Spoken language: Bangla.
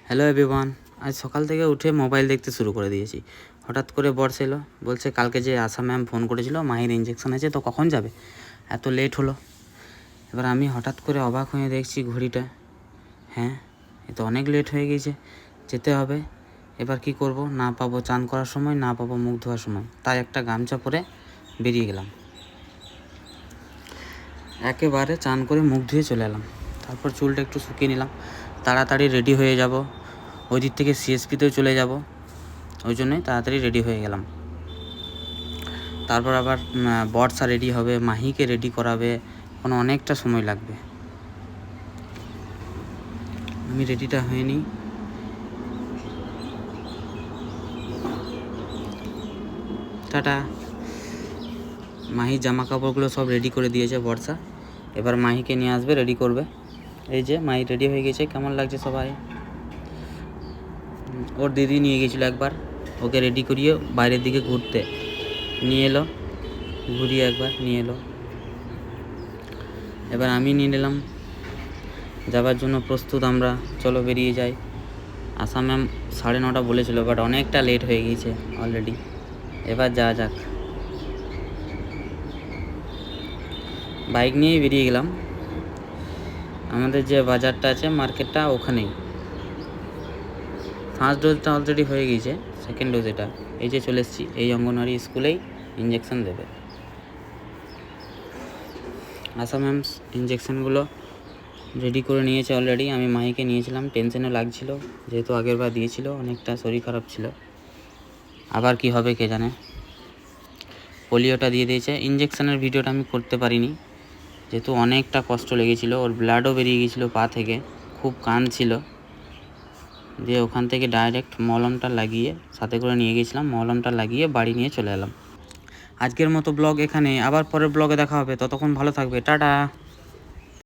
হ্যালো এভরিওয়ান, আজ সকাল থেকে উঠে মোবাইল দেখতে শুরু করে দিয়েছি। হঠাৎ করে বর্ষ এলো, বলছে কালকে যে আশা ম্যাম ফোন করেছিল মাহির ইঞ্জেকশন আছে, তো কখন যাবে, এত লেট হলো। এবার আমি হঠাৎ করে অবাক হয়ে দেখছি ঘড়িটা, হ্যাঁ এ তো অনেক লেট হয়ে গেছে, যেতে হবে। এবার কি করব, না পাবো চান করার সময়, না পাবো মুখ ধোয়ার সময়, তাই একটা গামছা পরে বেরিয়ে গেলাম। একেবারে চান করে মুখ ধুয়ে চলে এলাম। তারপর চুলটা একটু শুকিয়ে নিলাম, তাড়াতাড়ি রেডি হয়ে যাব, ওই দিক থেকে সিএসপিতেও চলে যাব, ওই জন্যই তাড়াতাড়ি রেডি হয়ে গেলাম। তারপর আবার বর্ষা রেডি হবে, মাহিকে রেডি করাবে, অনেকটা সময় লাগবে। আমি রেডিটা হয়ে নিই। টাটা। মাহির জামা কাপড়গুলো সব রেডি করে দিয়েছে বর্ষা, এবার মাহিকে নিয়ে আসবে, রেডি করবে। এই যে মাহি রেডি হয়ে গেছে, কেমন লাগছে সবাই। ওর দিদি নিয়ে গেছিলো একবার, ওকে রেডি করিয়ে বাইরের দিকে ঘুরতে নিয়ে এলো, ঘুরিয়ে একবার নিয়ে এলো। এবার আমি নিয়ে নিলাম, যাবার জন্য প্রস্তুত আমরা, চলো বেরিয়ে যাই। আশা ম্যাম 9:30 বলেছিল, বাট অনেকটা লেট হয়ে গিয়েছে অলরেডি, এবার যাওয়া যাক। বাইক নিয়েই বেরিয়ে গেলাম। আমাদের যে বাজারটা আছে, মার্কেটটা ওখানেই। ফার্স্ট ডোজটা অলরেডি হয়ে গিয়েছে, সেকেন্ড ডোজ এটা। এই যে চলে এসেছি, এই অঙ্গনওয়াড়ি স্কুলেই ইঞ্জেকশন দেবে। আশা ম্যাম ইঞ্জেকশনগুলো রেডি করে নিয়েছে অলরেডি। আমি মাহিকে নিয়েছিলাম, টেনশনও লাগছিল, যেহেতু আগেরবার দিয়েছিল, অনেকটা শরীর খারাপ ছিল। আবার কি হবে কে জানে। পোলিওটা দিয়ে দিয়েছে। ইঞ্জেকশনের ভিডিওটা আমি করতে পারিনি, যেহেতু অনেকটা কষ্ট লেগেছিলো, ওর ব্লাডও বেরিয়ে গিয়েছিলো পা থেকে, খুব কাঁদছিল। দিয়ে ওখান থেকে ডাইরেক্ট মলমটা লাগিয়ে সাথে করে নিয়ে গেছিলাম, মলমটা লাগিয়ে বাড়ি নিয়ে চলে এলাম। আজকের মতো ব্লগ এখানে, আবার পরের ব্লগে দেখা হবে, ততক্ষণ ভালো থাকবে, টাটা।